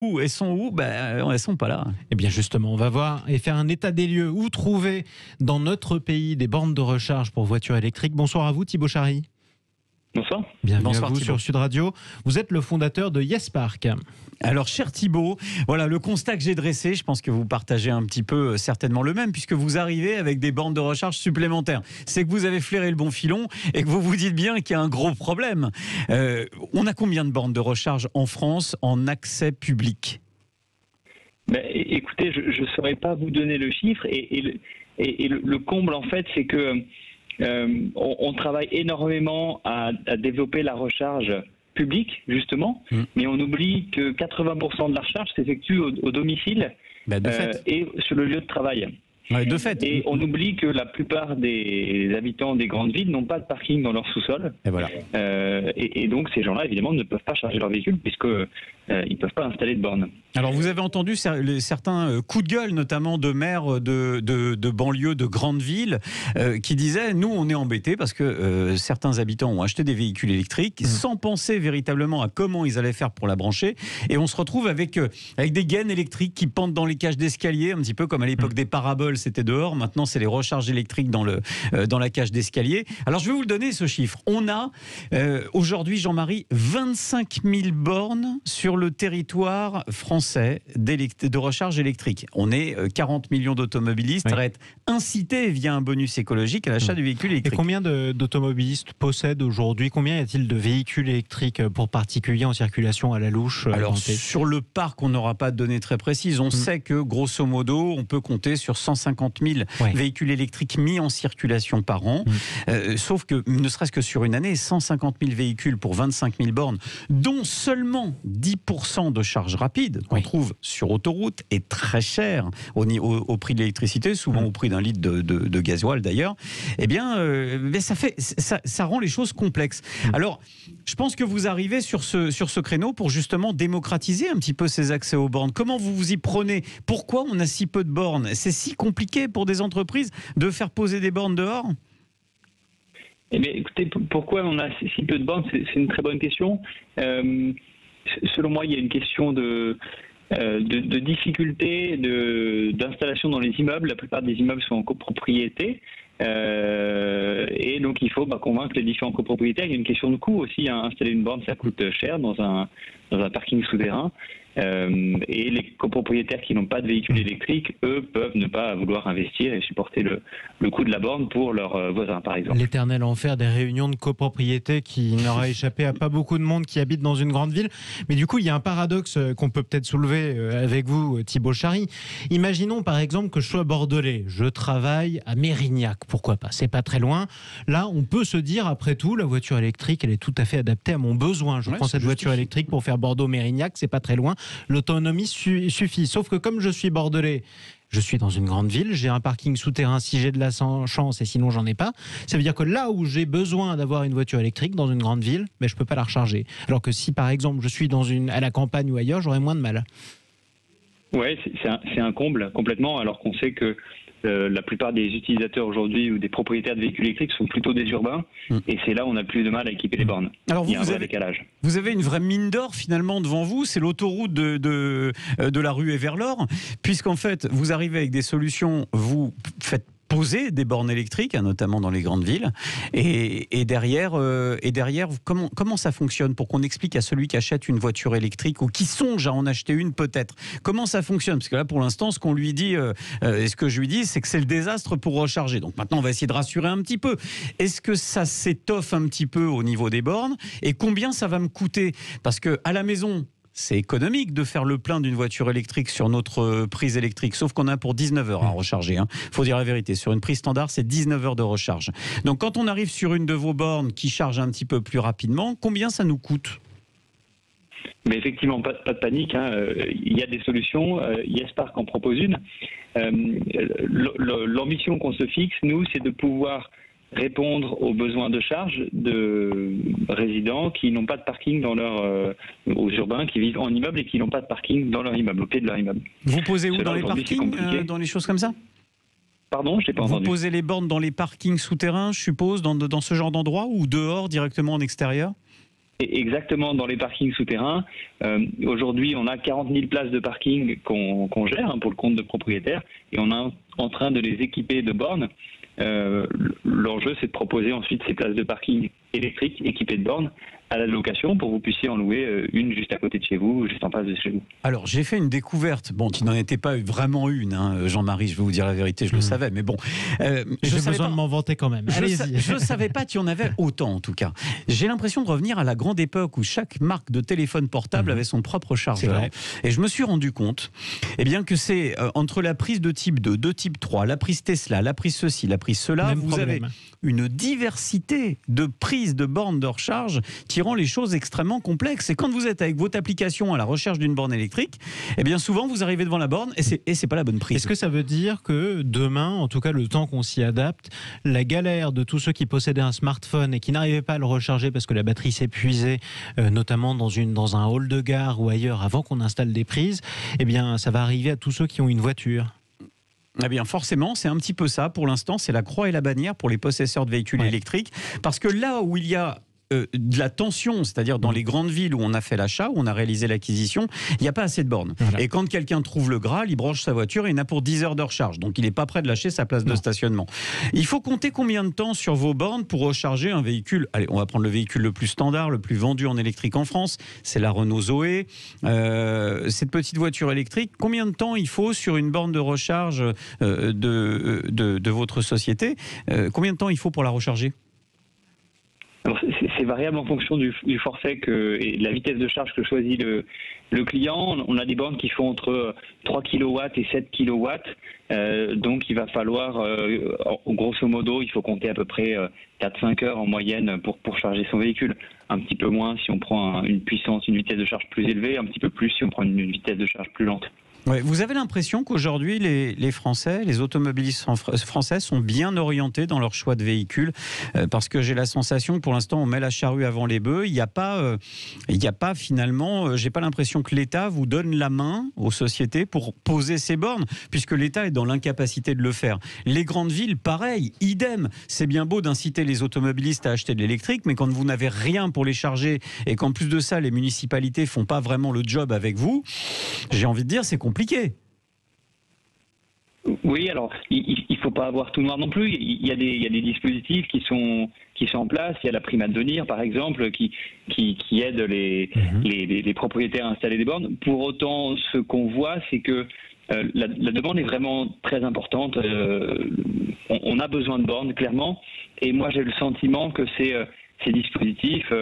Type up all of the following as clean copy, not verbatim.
Où elles sont où? Elles sont pas là. Eh bien justement, on va voir et faire un état des lieux. Où trouver dans notre pays des bornes de recharge pour voitures électriques? Bonsoir à vous Thibaut Chary. Bonsoir. Bienvenue Bonsoir, à vous Thibaut. sur Sud Radio. Vous êtes le fondateur de YesPark. Alors, cher Thibaut, voilà le constat que j'ai dressé. Je pense que vous partagez un petit peu certainement le même, puisque vous arrivez avec des bornes de recharge supplémentaires. C'est que vous avez flairé le bon filon et que vous vous dites bien qu'il y a un gros problème. On a combien de bornes de recharge en France en accès public? Écoutez, je ne saurais pas vous donner le chiffre et le comble en fait, c'est que on travaille énormément à développer la recharge publique justement, mais on oublie que 80% de la recharge s'effectue au domicile De fait. et sur le lieu de travail. Ouais, de fait. Et on oublie que la plupart des habitants des grandes villes n'ont pas de parking dans leur sous-sol. Et voilà. Et donc ces gens-là, évidemment, ne peuvent pas charger leur véhicule puisque ils ne peuvent pas installer de bornes. Alors, vous avez entendu certains coups de gueule, notamment de maires de banlieues, de grandes villes, qui disaient, nous, on est embêtés parce que certains habitants ont acheté des véhicules électriques sans penser véritablement à comment ils allaient faire pour la brancher. Et on se retrouve avec des gaines électriques qui pendent dans les cages d'escalier, un petit peu comme à l'époque des paraboles, c'était dehors. Maintenant, c'est les recharges électriques dans la cage d'escalier. Alors, je vais vous le donner, ce chiffre. On a aujourd'hui, Jean-Marie, 25 000 bornes sur le territoire français de recharge électrique. On est 40 millions d'automobilistes à être incités via un bonus écologique à l'achat de véhicules électriques. Et combien d'automobilistes possèdent aujourd'hui? Combien y a-t-il de véhicules électriques pour particuliers en circulation à la louche? Alors, sur le parc, on n'aura pas de données très précises. On sait que, grosso modo, on peut compter sur 150 000 véhicules électriques mis en circulation par an. Sauf que, ne serait-ce que sur une année, 150 000 véhicules pour 25 000 bornes, dont seulement 10% de charge rapide qu'on trouve sur autoroute est très cher au prix de l'électricité, souvent au prix d'un litre de gasoil d'ailleurs. Eh bien, ça rend les choses complexes. Alors, je pense que vous arrivez sur ce créneau pour justement démocratiser un petit peu ces accès aux bornes. Comment vous vous y prenez? Pourquoi on a si peu de bornes? C'est si compliqué pour des entreprises de faire poser des bornes dehors? Eh bien, écoutez, pourquoi on a si peu de bornes? C'est une très bonne question. Selon moi, il y a une question de difficulté d'installation dans les immeubles. La plupart des immeubles sont en copropriété. Et donc il faut convaincre les différents copropriétaires. Il y a une question de coût aussi. Installer une borne, ça coûte cher dans un parking souterrain. Et les copropriétaires qui n'ont pas de véhicule électrique, eux, peuvent ne pas vouloir investir et supporter le coût de la borne pour leurs voisins, par exemple. L'éternel enfer des réunions de copropriété qui n'aura échappé à pas beaucoup de monde qui habite dans une grande ville. Mais du coup, il y a un paradoxe qu'on peut peut-être soulever avec vous, Thibaut Chary. Imaginons par exemple que je sois bordelais. Je travaille à Mérignac, pourquoi pas? C'est pas très loin. Là, on peut se dire, après tout, la voiture électrique, elle est tout à fait adaptée à mon besoin. Je prends cette voiture électrique pour faire Bordeaux-Mérignac, c'est pas très loin. L'autonomie suffit. Sauf que comme je suis bordelais, je suis dans une grande ville, j'ai un parking souterrain si j'ai de la chance et sinon j'en ai pas. Ça veut dire que là où j'ai besoin d'avoir une voiture électrique dans une grande ville, je peux pas la recharger. Alors que si par exemple je suis à la campagne ou ailleurs, j'aurais moins de mal. Ouais, c'est un comble complètement, alors qu'on sait que la plupart des utilisateurs aujourd'hui ou des propriétaires de véhicules électriques sont plutôt des urbains, et c'est là où on a le plus de mal à équiper les bornes. Alors il y a un vrai décalage. Vous avez une vraie mine d'or finalement devant vous, c'est l'autoroute de la rue Everlord, puisqu'en fait vous arrivez avec des solutions, vous faites poser des bornes électriques, notamment dans les grandes villes, et derrière, comment ça fonctionne pour qu'on explique à celui qui achète une voiture électrique ou qui songe à en acheter une peut-être, comment ça fonctionne? Parce que là pour l'instant ce qu'on lui dit, ce que je lui dis, c'est que c'est le désastre pour recharger. Donc maintenant on va essayer de rassurer un petit peu. Est-ce que ça s'étoffe un petit peu au niveau des bornes et combien ça va me coûter? Parce que à la maison, c'est économique de faire le plein d'une voiture électrique sur notre prise électrique, sauf qu'on a pour 19 heures à recharger. Faut dire la vérité, sur une prise standard, c'est 19 heures de recharge. Donc quand on arrive sur une de vos bornes qui charge un petit peu plus rapidement, combien ça nous coûte? Mais effectivement, pas de panique. Il y a des solutions. YesPark en propose une. L'ambition qu'on se fixe, nous, c'est de pouvoir répondre aux besoins de charge de résidents qui n'ont pas de parking aux urbains qui vivent en immeuble et qui n'ont pas de parking dans leur immeuble, au pied de leur immeuble. Vous posez où? Dans les parkings, dans les choses comme ça? Pardon, je n'ai pas entendu. Vous posez les bornes dans les parkings souterrains, je suppose, dans ce genre d'endroit, ou dehors, directement en extérieur? Exactement, dans les parkings souterrains. Aujourd'hui, on a 40 000 places de parking qu'on gère pour le compte de propriétaires et on est en train de les équiper de bornes. L'enjeu, c'est de proposer ensuite ces places de parking électriques équipées de bornes à la location pour que vous puissiez en louer une juste à côté de chez vous, juste en face de chez vous. Alors, j'ai fait une découverte, qui n'en était pas vraiment une, hein, Jean-Marie, je vais vous dire la vérité, je le savais, mais bon. J'ai besoin de m'en vanter quand même. Je ne savais pas qu'il y en avait autant, en tout cas. J'ai l'impression de revenir à la grande époque où chaque marque de téléphone portable avait son propre chargeur. Et je me suis rendu compte que c'est entre la prise de type 2, de type 3, la prise Tesla, la prise ceci, la prise cela, vous avez une diversité de prises de bornes de recharge qui rend les choses extrêmement complexes. Et quand vous êtes avec votre application à la recherche d'une borne électrique, souvent vous arrivez devant la borne et c'est pas la bonne prise. Est-ce que ça veut dire que demain, en tout cas le temps qu'on s'y adapte, la galère de tous ceux qui possédaient un smartphone et qui n'arrivaient pas à le recharger parce que la batterie s'épuisait, notamment dans un hall de gare ou ailleurs avant qu'on installe des prises, ça va arriver à tous ceux qui ont une voiture? Forcément, c'est un petit peu ça. Pour l'instant, c'est la croix et la bannière pour les possesseurs de véhicules électriques. Parce que là où il y a de la tension, c'est-à-dire dans les grandes villes où on a fait l'achat, où on a réalisé l'acquisition, il n'y a pas assez de bornes. Voilà. Et quand quelqu'un trouve le Graal, il branche sa voiture et il n'a pour 10 heures de recharge. Donc il n'est pas prêt de lâcher sa place de stationnement. Il faut compter combien de temps sur vos bornes pour recharger un véhicule? Allez, on va prendre le véhicule le plus standard, le plus vendu en électrique en France, c'est la Renault Zoé. Cette petite voiture électrique, combien de temps il faut sur une borne de recharge de votre société? Combien de temps il faut pour la recharger? C'est variable en fonction du forfait et de la vitesse de charge que choisit le client. On a des bornes qui font entre 3 kW et 7 kW. Donc il va falloir, grosso modo, il faut compter à peu près 4-5 heures en moyenne pour charger son véhicule. Un petit peu moins si on prend une vitesse de charge plus élevée, un petit peu plus si on prend une vitesse de charge plus lente. Ouais, vous avez l'impression qu'aujourd'hui, les Français, les automobilistes français sont bien orientés dans leur choix de véhicule, parce que j'ai la sensation que pour l'instant, on met la charrue avant les bœufs. Il n'y a pas finalement, j'ai pas l'impression que l'État vous donne la main aux sociétés pour poser ces bornes, puisque l'État est dans l'incapacité de le faire. Les grandes villes, pareil, idem. C'est bien beau d'inciter les automobilistes à acheter de l'électrique, mais quand vous n'avez rien pour les charger et qu'en plus de ça, les municipalités font pas vraiment le job avec vous, j'ai envie de dire, c'est compliqué. Oui, alors il ne faut pas avoir tout noir non plus. Il y a des dispositifs qui sont en place. Il y a la prime à devenir, par exemple, qui aide les propriétaires à installer des bornes. Pour autant, ce qu'on voit, c'est que la demande est vraiment très importante. On a besoin de bornes, clairement. Et moi, j'ai le sentiment que ces dispositifs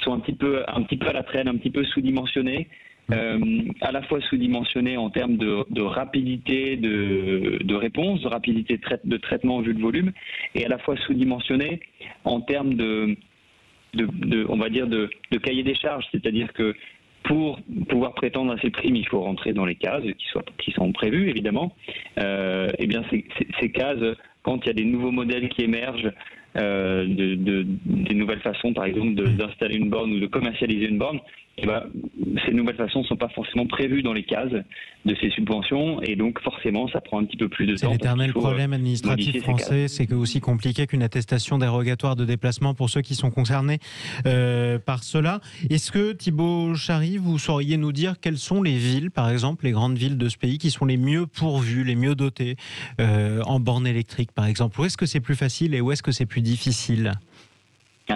sont un petit peu à la traîne, un petit peu sous-dimensionnés. À la fois sous-dimensionné en termes de rapidité de réponse, de rapidité de traitement vu le volume, et à la fois sous-dimensionné en termes on va dire de cahier des charges, c'est-à-dire que pour pouvoir prétendre à ces primes, il faut rentrer dans les cases qui sont prévues évidemment. Ces cases, quand il y a des nouveaux modèles qui émergent, des nouvelles façons, par exemple, d'installer une borne ou de commercialiser une borne, ces nouvelles façons ne sont pas forcément prévues dans les cases de ces subventions et donc forcément ça prend un petit peu plus de temps. C'est l'éternel problème administratif français, c'est aussi compliqué qu'une attestation dérogatoire de déplacement pour ceux qui sont concernés par cela. Est-ce que Thibaut Chary, vous sauriez nous dire quelles sont les villes, par exemple les grandes villes de ce pays qui sont les mieux pourvues, les mieux dotées en bornes électriques par exemple? Où est-ce que c'est plus facile et où est-ce que c'est plus difficile?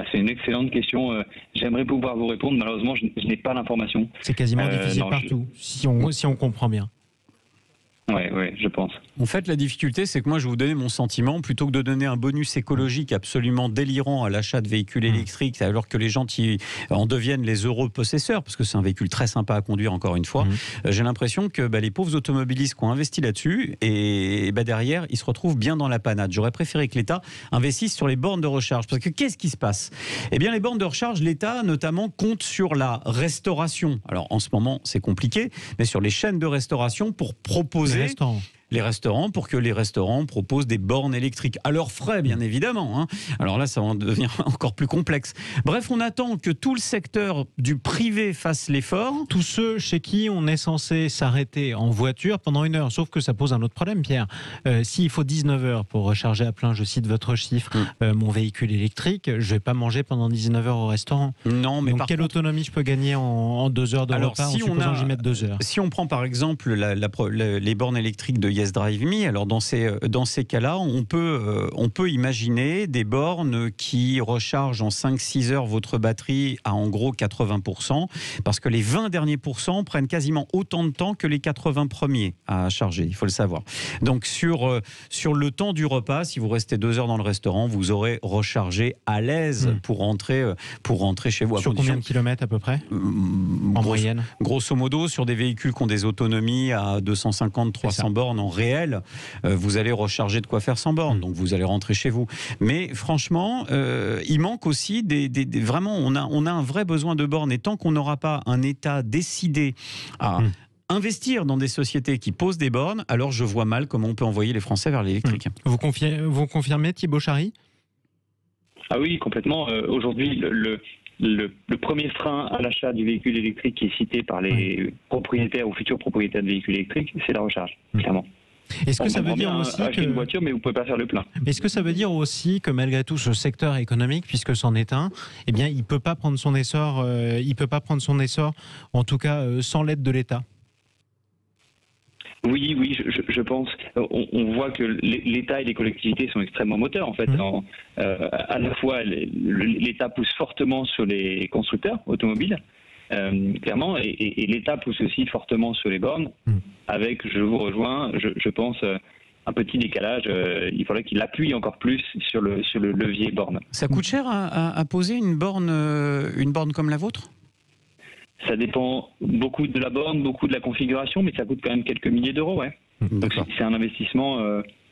C'est une excellente question. J'aimerais pouvoir vous répondre. Malheureusement, je n'ai pas l'information. C'est quasiment difficile partout, si on comprend bien. Oui, je pense. En fait, la difficulté, c'est que moi, je vais vous donner mon sentiment. Plutôt que de donner un bonus écologique absolument délirant à l'achat de véhicules électriques, alors que les gens qui en deviennent les heureux possesseurs, parce que c'est un véhicule très sympa à conduire, encore une fois, j'ai l'impression que les pauvres automobilistes qui ont investi là-dessus, et derrière, ils se retrouvent bien dans la panade. J'aurais préféré que l'État investisse sur les bornes de recharge. Parce que qu'est-ce qui se passe? Eh bien, les bornes de recharge, l'État, notamment, compte sur la restauration. Alors, en ce moment, c'est compliqué, mais sur les chaînes de restauration pour proposer les restaurants pour que les restaurants proposent des bornes électriques. À leurs frais, bien évidemment. Hein. Alors là, ça va devenir encore plus complexe. Bref, on attend que tout le secteur du privé fasse l'effort. Tous ceux chez qui on est censé s'arrêter en voiture pendant 1 heure. Sauf que ça pose un autre problème, Pierre. S'il faut 19 heures pour recharger à plein, je cite votre chiffre, mon véhicule électrique, je ne vais pas manger pendant 19 heures au restaurant. Non, mais donc quelle autonomie je peux gagner en 2 heures de repas, en supposant que j'y mette 2 heures? Si on prend par exemple les bornes électriques de Yes Drive Me, alors dans ces cas-là, on peut imaginer des bornes qui rechargent en 5-6 heures votre batterie à en gros 80%, parce que les 20 derniers pourcents prennent quasiment autant de temps que les 80 premiers à charger, il faut le savoir. Donc sur le temps du repas, si vous restez 2 heures dans le restaurant, vous aurez rechargé à l'aise pour rentrer chez vous. Sur combien de kilomètres à peu près en moyenne? Grosso modo, sur des véhicules qui ont des autonomies à 250-300 bornes en réel, vous allez recharger de quoi faire 100 bornes, donc vous allez rentrer chez vous. Mais franchement, il manque aussi vraiment, on a un vrai besoin de bornes, et tant qu'on n'aura pas un État décidé à investir dans des sociétés qui posent des bornes, alors je vois mal comment on peut envoyer les Français vers l'électrique. Vous confirmez, Thibault Chary? Ah oui, complètement. Aujourd'hui, le premier frein à l'achat du véhicule électrique qui est cité par les propriétaires ou futurs propriétaires de véhicules électriques, c'est la recharge, clairement. Est-ce que ça veut dire aussi acheter une voiture, mais vous ne pouvez pas faire le plein. Est-ce que ça veut dire aussi que malgré tout, ce secteur économique, puisque c'en est un, eh bien, il ne peut pas prendre son essor, en tout cas sans l'aide de l'État? Oui, je pense. On voit que l'État et les collectivités sont extrêmement moteurs, en fait. À la fois, l'État pousse fortement sur les constructeurs automobiles, clairement, et l'État pousse aussi fortement sur les bornes, avec, je vous rejoins, je pense, un petit décalage. Il faudrait qu'il appuie encore plus sur le levier borne. Ça coûte cher à poser une borne comme la vôtre ? Ça dépend beaucoup de la borne, beaucoup de la configuration, mais ça coûte quand même quelques milliers d'euros, ouais. Donc c'est un investissement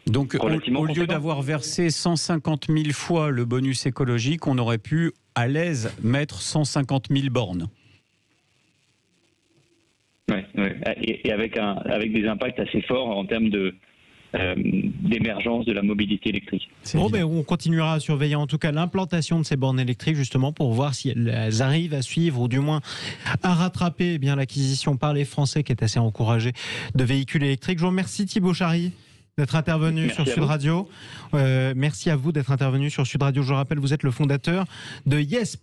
donc relativement au lieu d'avoir versé 150 000 fois le bonus écologique, on aurait pu à l'aise mettre 150 000 bornes. Ouais. Et avec des impacts assez forts en termes d'émergence de la mobilité électrique. On continuera à surveiller en tout cas l'implantation de ces bornes électriques, justement pour voir si elles arrivent à suivre, ou du moins à rattraper l'acquisition par les Français, qui est assez encouragée, de véhicules électriques. Je vous remercie, Thibault Chary, d'être intervenu sur Sud Radio. Merci à vous d'être intervenu sur Sud Radio. Je rappelle, vous êtes le fondateur de Yes.